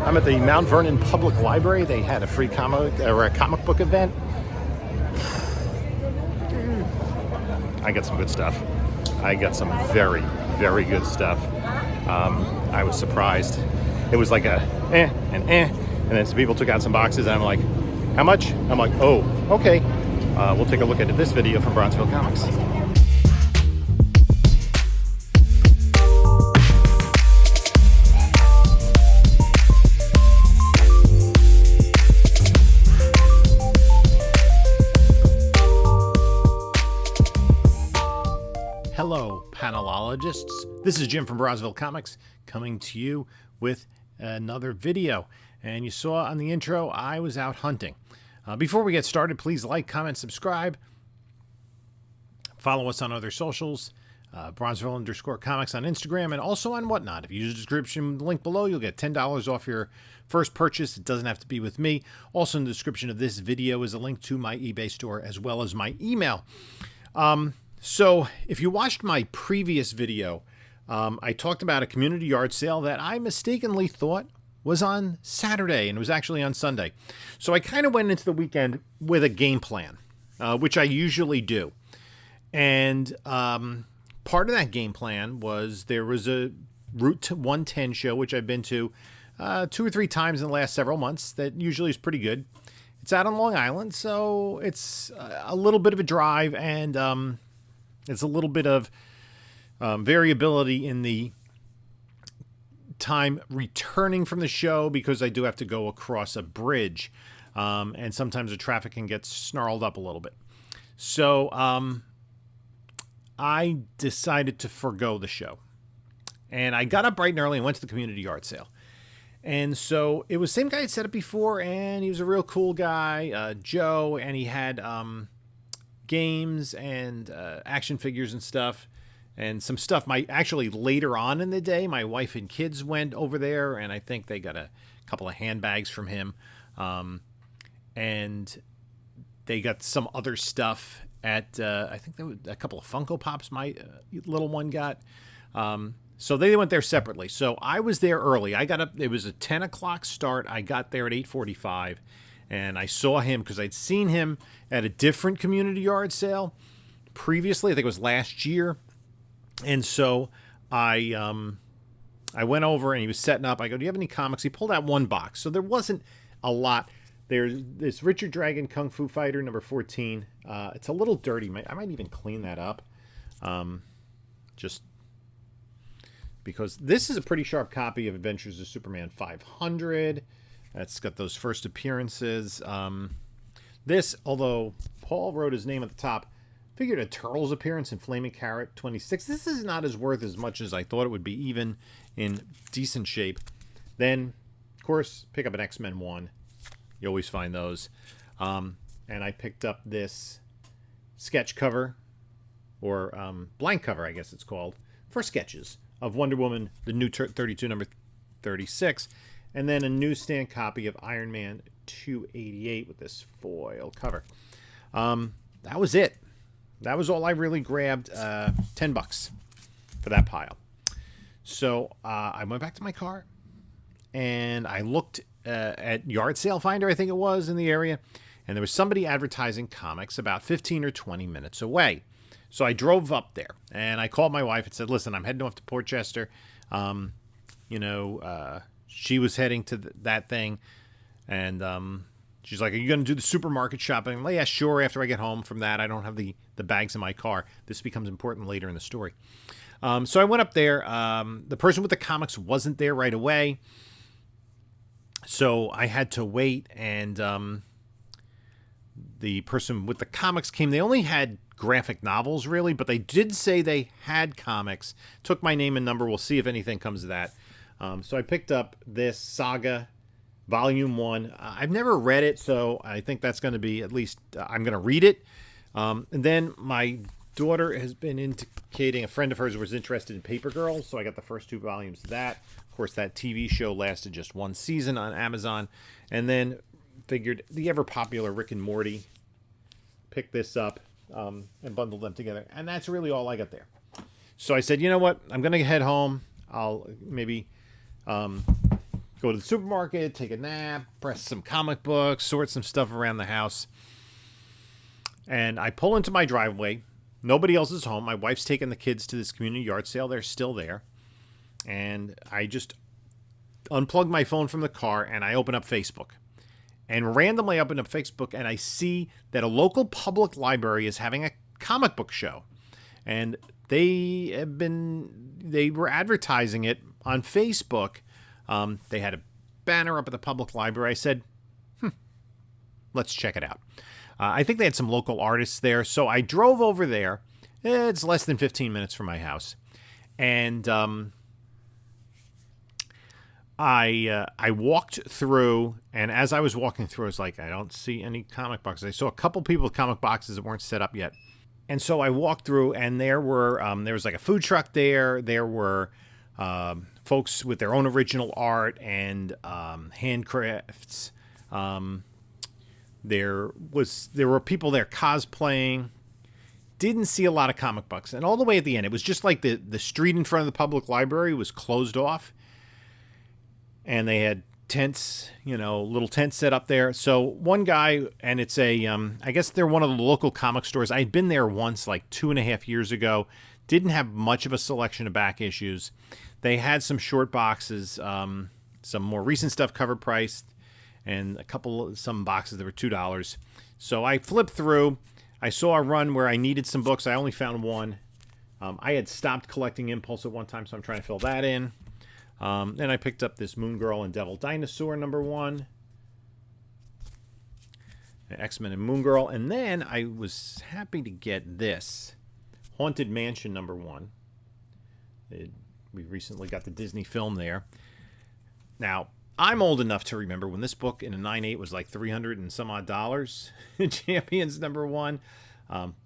I'm at the Mount Vernon Public Library. They had a free comic book event. I got some good stuff. I got some very, very good stuff. I was surprised. It was like a and then some people took out some boxes, and I'm like, how much? I'm like, oh, okay. We'll take a look at this video from Bronzeville Comics. Hello, panelologists. This is Jim from Bronzeville Comics coming to you with another video. And you saw on the intro, I was out hunting. Before we get started, please like, comment, subscribe. Follow us on other socials, Bronzeville_comics on Instagram, and also on Whatnot. If you use the description link below, you'll get $10 off your first purchase. It doesn't have to be with me. Also in the description of this video is a link to my eBay store as well as my email. So if you watched my previous video, I talked about a community yard sale that I mistakenly thought was on Saturday, and it was actually on Sunday. So I kind of went into the weekend with a game plan, which I usually do. And part of that game plan was there was a Route 110 show, which I've been to 2 or 3 times in the last several months. That usually is pretty good. It's out on Long Island, so it's a little bit of a drive, and it's a little bit of variability in the time returning from the show because I do have to go across a bridge, and sometimes the traffic can get snarled up a little bit. So I decided to forgo the show, and I got up bright and early and went to the community yard sale. And so it was the same guy I'd set up before, and he was a real cool guy, Joe, and he had games and action figures and stuff, and some stuff. Actually later on in the day, my wife and kids went over there, and I think they got a couple of handbags from him, and they got some other stuff at I think there were a couple of Funko Pops my little one got. So they went there separately. So I was there early. I got up. It was a 10 o'clock start. I got there at 8:45. And I saw him because I'd seen him at a different community yard sale previously. I think it was last year. And so I went over and he was setting up. I go, do you have any comics? He pulled out one box. So there wasn't a lot. There's this Richard Dragon Kung Fu Fighter number 14. It's a little dirty. I might even clean that up. Just because this is a pretty sharp copy of Adventures of Superman 500. That's got those first appearances. This, although Paul wrote his name at the top, figured a Turtles appearance in Flaming Carrot 26. This is not as worth as much as I thought it would be, even in decent shape. Then, of course, pick up an X-Men 1. You always find those. And I picked up this sketch cover, or blank cover, I guess it's called, for sketches of Wonder Woman, the new 32, number 36. And then a newsstand copy of Iron Man 288 with this foil cover. That was it. That was all I really grabbed. $10 for that pile. So I went back to my car and I looked at Yard Sale Finder, I think it was, in the area. And there was somebody advertising comics about 15 or 20 minutes away. So I drove up there and I called my wife and said, listen, I'm heading off to Port Chester. She was heading to that thing, and she's like, are you going to do the supermarket shopping? I'm like, yeah, sure, after I get home from that. I don't have the bags in my car. This becomes important later in the story. So I went up there. The person with the comics wasn't there right away, so I had to wait, and the person with the comics came. They only had graphic novels, really, but they did say they had comics. Took my name and number. We'll see if anything comes of that. So I picked up this Saga Volume 1. I've never read it, so I think that's going to be, at least I'm going to read it. And then my daughter has been indicating, a friend of hers was interested in Paper Girls, so I got the first 2 volumes of that. Of course, that TV show lasted just 1 season on Amazon. And then figured the ever-popular Rick and Morty. Picked this up and bundled them together. And that's really all I got there. So I said, you know what? I'm going to head home. I'll maybe go to the supermarket, take a nap, press some comic books, sort some stuff around the house. And I pull into my driveway. Nobody else is home. My wife's taking the kids to this community yard sale. They're still there. And I just unplug my phone from the car and I open up Facebook. And randomly I open up Facebook and I see that a local public library is having a comic book show. And they were advertising it on Facebook. They had a banner up at the public library. I said, let's check it out. I think they had some local artists there. So I drove over there. It's less than 15 minutes from my house. And I walked through, and as I was walking through, I was like, I don't see any comic boxes. I saw a couple people with comic boxes that weren't set up yet. And so I walked through, and there was like a food truck there. There were folks with their own original art and handcrafts. There were people there cosplaying. Didn't see a lot of comic books. And all the way at the end, it was just like the street in front of the public library was closed off. And they had tents, little tents set up there. So one guy, and it's I guess they're one of the local comic stores. I had been there once, like 2.5 years ago. Didn't have much of a selection of back issues. They had some short boxes, some more recent stuff cover priced, and some boxes that were $2. So I flipped through. I saw a run where I needed some books. I only found one. I had stopped collecting Impulse at one time, so I'm trying to fill that in. Then I picked up this Moon Girl and Devil Dinosaur #1. X-Men and Moon Girl. And then I was happy to get this. Haunted Mansion #1. We recently got the Disney film there. Now, I'm old enough to remember when this book in a 9.8 was like $300 and some odd dollars. Champions #1.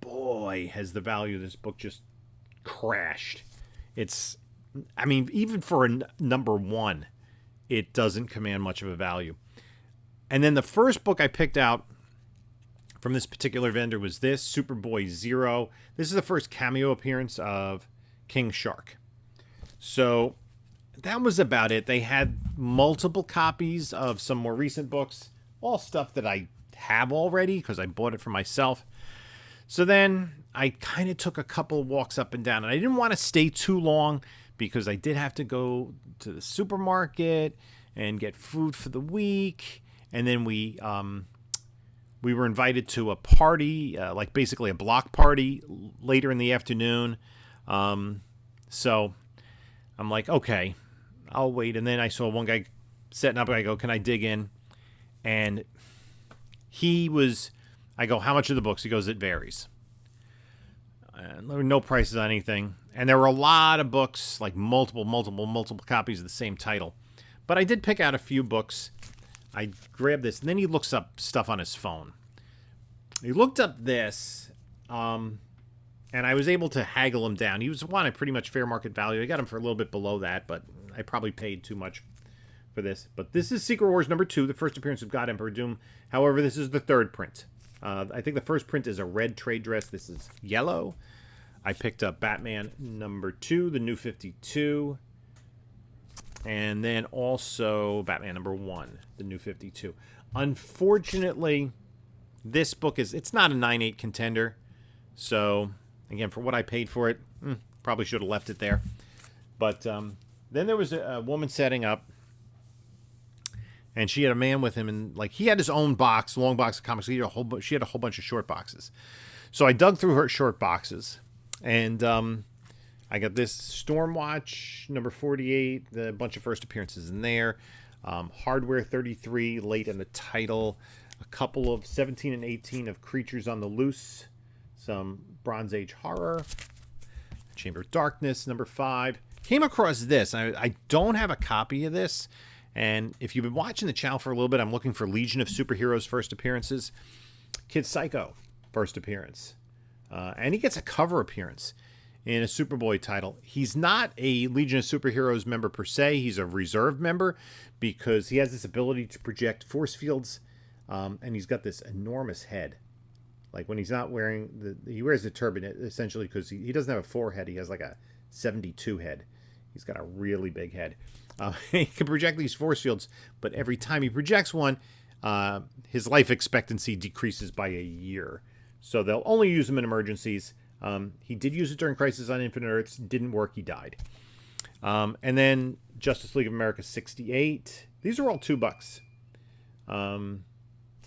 Boy, has the value of this book just crashed. Even for a #1, it doesn't command much of a value. And then the first book I picked out from this particular vendor was this, Superboy Zero. This is the first cameo appearance of King Shark. So that was about it. They had multiple copies of some more recent books, all stuff that I have already because I bought it for myself. So then I kind of took a couple walks up and down, and I didn't want to stay too long because I did have to go to the supermarket and get food for the week. And then we were invited to a party, like basically a block party later in the afternoon. So I'm like, okay, I'll wait. And then I saw one guy setting up, and I go, can I dig in? And I go, how much are the books? He goes, it varies. And there were no prices on anything. And there were a lot of books, like multiple copies of the same title. But I did pick out a few books. I grabbed this, and then he looks up stuff on his phone. He looked up this, and I was able to haggle him down. He wanted pretty much fair market value. I got him for a little bit below that, but I probably paid too much for this. But this is Secret Wars #2, the first appearance of God Emperor Doom. However, this is the third print. I think the first print is a red trade dress. This is yellow. I picked up Batman #2, the New 52. And then also Batman #1, the New 52. Unfortunately, this book it's not a 9.8 contender. So, again, for what I paid for it, probably should have left it there. But then there was a woman setting up, and she had a man with him, and like he had his own long box of comics. She had a whole bunch of short boxes. So I dug through her short boxes, and I got this Stormwatch #48, a bunch of first appearances in there. Hardware 33, late in the title. A couple of 17 and 18 of Creatures on the Loose. Some Bronze Age horror. Chamber of Darkness #5. Came across this. I don't have a copy of this. And if you've been watching the channel for a little bit, I'm looking for Legion of Superheroes first appearances. Kid Psycho first appearance. And he gets a cover appearance in a Superboy title. He's not a Legion of Superheroes member per se. He's a reserve member because he has this ability to project force fields, and he's got this enormous head. Like when he's not wearing he wears the turban essentially because he doesn't have a 4 head. He has like a 72 head. He's got a really big head. He can project these force fields, but every time he projects one, his life expectancy decreases by a year. So they'll only use them in emergencies. He did use it during Crisis on Infinite Earths. Didn't work. He died. And then Justice League of America 68. These are all $2.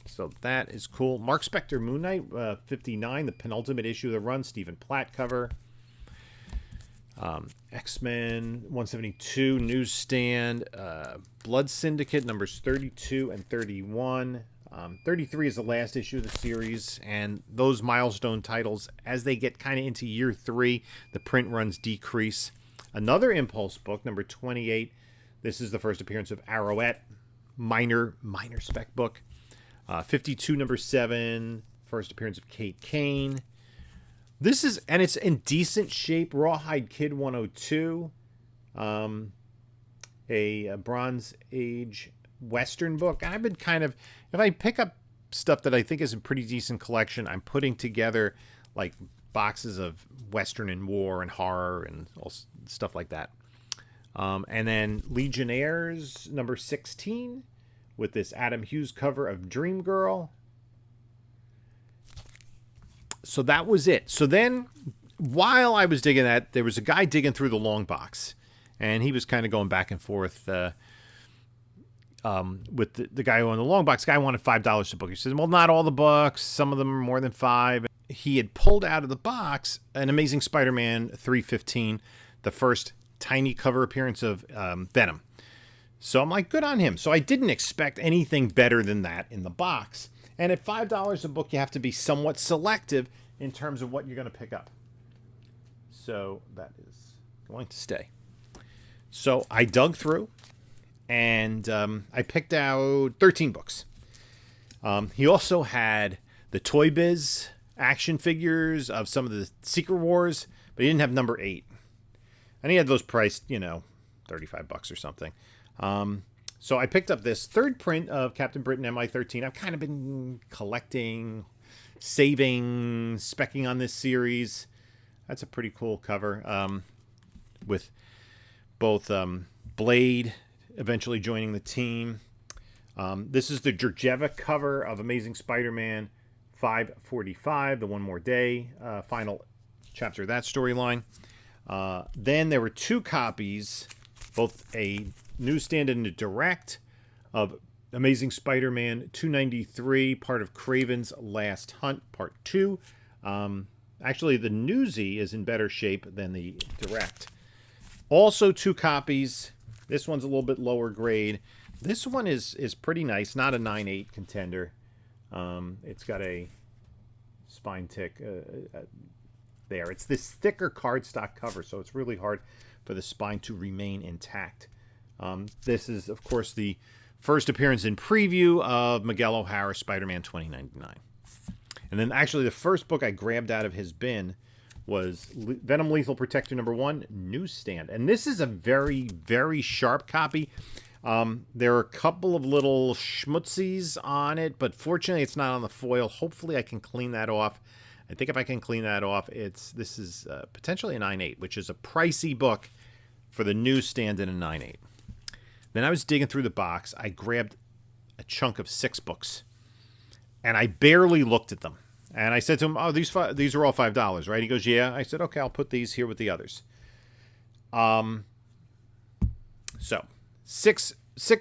So that is cool. Mark Spector Moon Knight 59, the penultimate issue of the run. Stephen Platt cover. X-Men 172 newsstand. Blood Syndicate numbers 32 and 31. 33 is the last issue of the series, and those milestone titles, as they get kind of into year 3, the print runs decrease. Another Impulse book, number 28. This is the first appearance of Arrowette, minor spec book. 52, number 7, first appearance of Kate Kane. This is, and it's in decent shape, Rawhide Kid 102, a Bronze Age Western book. I've been kind of, if I pick up stuff that I think is a pretty decent collection, I'm putting together like boxes of Western and war and horror and all stuff like that. And then Legionnaires number 16 with this Adam Hughes cover of Dream Girl. So that was it. So then, while I was digging that, there was a guy digging through the long box, and he was kind of going back and forth with the guy who owned the long box. The guy wanted $5 a book. He said, well, not all the books. Some of them are more than $5. He had pulled out of the box an Amazing Spider-Man 315, the first tiny cover appearance of Venom. So I'm like, good on him. So I didn't expect anything better than that in the box. And at $5 a book, you have to be somewhat selective in terms of what you're going to pick up. So that is going to stay. So I dug through, and I picked out 13 books. He also had the Toy Biz action figures of some of the Secret Wars, but he didn't have number 8. And he had those priced, $35 or something. So I picked up this third print of Captain Britain MI13. I've kind of been collecting, saving, specking on this series. That's a pretty cool cover, with both Blade eventually joining the team. This is the Georgieva cover of Amazing Spider-Man 545, The One More Day, final chapter of that storyline. Then there were 2 copies, both a newsstand and a direct, of Amazing Spider-Man 293, part of Craven's Last Hunt, part 2. Actually, the newsie is in better shape than the direct. Also 2 copies. This one's a little bit lower grade. This one is pretty nice, not a 9.8 contender. It's got a spine tick there. It's this thicker cardstock cover, so it's really hard for the spine to remain intact. This is, of course, the first appearance in preview of Miguel O'Hara, Spider-Man 2099. And then actually the first book I grabbed out of his bin was Venom Lethal Protector number 1, newsstand. And this is a very, very sharp copy. There are a couple of little schmutzies on it, but fortunately it's not on the foil. Hopefully I can clean that off. I think if I can clean that off, this is potentially a 9.8, which is a pricey book for the newsstand in a 9.8. Then I was digging through the box. I grabbed a chunk of 6 books, and I barely looked at them. And I said to him, "Oh, these are all $5, right?" He goes, "Yeah." I said, "Okay, I'll put these here with the others." So 6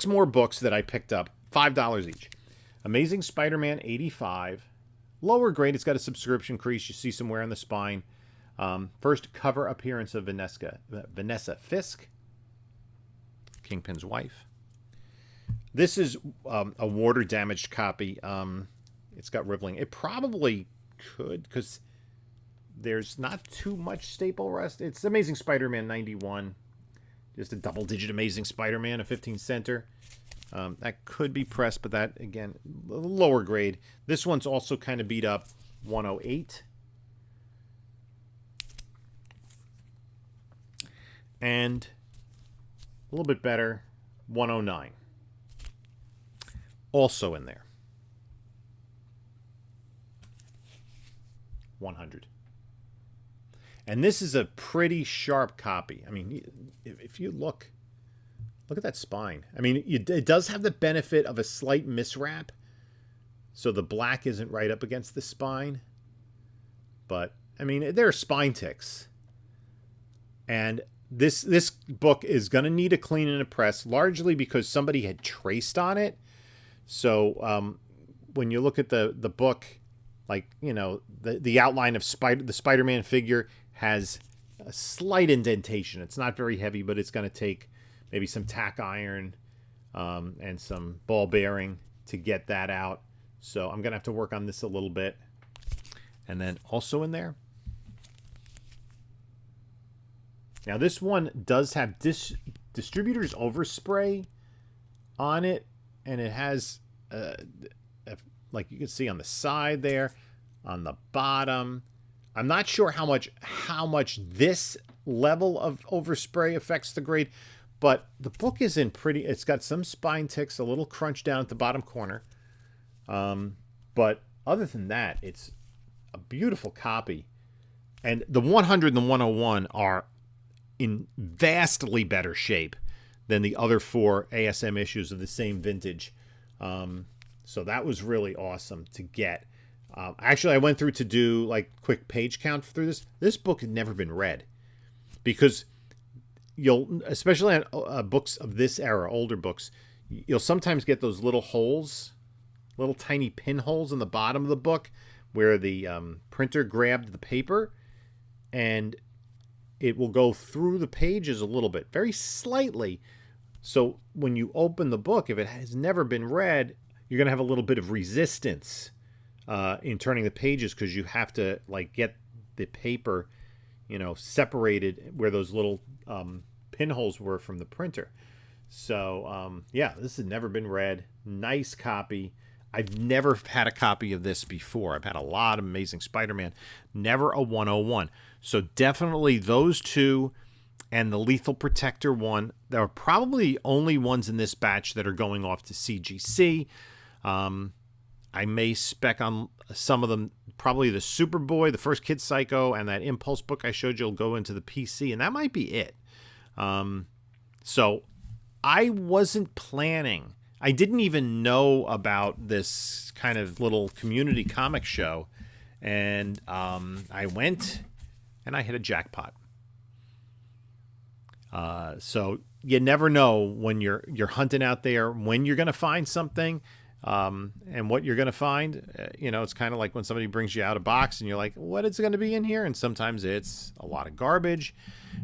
more books that I picked up, $5 each. Amazing Spider-Man 85, lower grade. It's got a subscription crease. You see some wear on the spine. First cover appearance of Vanessa Fisk, Kingpin's wife. This is a water-damaged copy. It's got rippling. It probably could, because there's not too much staple rust. It's Amazing Spider-Man 91. Just a double-digit Amazing Spider-Man, a 15 center. That could be pressed, but that, again, lower grade. This one's also kind of beat up, 108. And a little bit better, 109. Also in there. 100. And this is a pretty sharp copy. I mean, if you look Look at that spine. I mean, it does have the benefit of a slight miswrap, so the black isn't right up against the spine. But, I mean, there are spine ticks. And this book is going to need a clean and a press, largely because somebody had traced on it. So when you look at the book, like, you know, the outline of the Spider-Man figure has a slight indentation. It's not very heavy, but it's going to take maybe some tack iron and some ball bearing to get that out. So I'm going to have to work on this a little bit. And then also in there, now this one does have distributor's overspray on it, and it has like you can see on the side there, on the bottom. I'm not sure how much this level of overspray affects the grade, but the book is in pretty. It's got some spine ticks, a little crunch down at the bottom corner, but other than that, it's a beautiful copy. And the 100 and the 101 are in vastly better shape than the other 4 ASM issues of the same vintage. So that was really awesome to get. Actually, I went through to do like quick page count through this. This book had never been read because you'll, especially on books of this era, older books, you'll sometimes get those little holes, little tiny pinholes in the bottom of the book where the printer grabbed the paper, and it will go through the pages a little bit, very slightly. So when you open the book, if it has never been read, you're going to have a little bit of resistance in turning the pages because you have to like get the paper, you know, separated where those little pinholes were from the printer. So yeah, this has never been read. Nice copy. I've never had a copy of this before. I've had a lot of Amazing Spider-Man, never a 101. So definitely those two and the Lethal Protector one, there are probably the only ones in this batch that are going off to CGC. I may spec on some of them, probably the Superboy, the first Kid Psycho, and that Impulse book I showed you will go into the PC, and that might be it. So I wasn't planning. I didn't even know about this kind of little community comic show, and I went and I hit a jackpot. So you never know when you're hunting out there when you're going to find something, and what you're going to find. You know, it's kind of like when somebody brings you out a box and you're like, what is going to be in here? And sometimes it's a lot of garbage,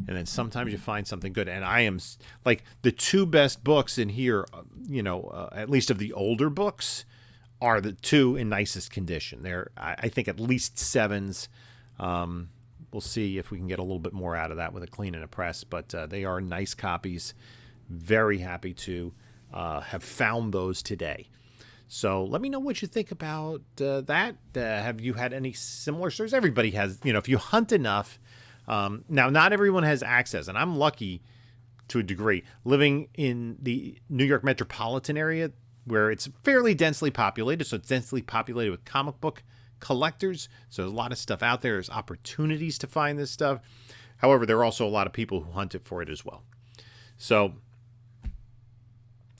and then sometimes you find something good. And I am like the 2 best books in here, you know, at least of the older books, are the 2 in nicest condition. They're, I think, at least 7s. We'll see if we can get a little bit more out of that with a clean and a press, but they are nice copies. Very happy to have found those today. So let me know what you think about that. Have you had any similar stories? Everybody has, you know, if you hunt enough. Now, not everyone has access, and I'm lucky to a degree. Living in the New York metropolitan area, where it's fairly densely populated, so it's densely populated with comic book collectors. So there's a lot of stuff out there. There's opportunities to find this stuff. However, there are also a lot of people who hunt it for it as well. So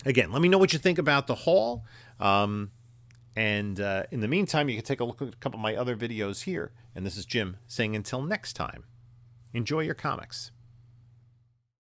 again, let me know what you think about the haul. And in the meantime, you can take a look at a couple of my other videos here. And this is Jim saying until next time, enjoy your comics.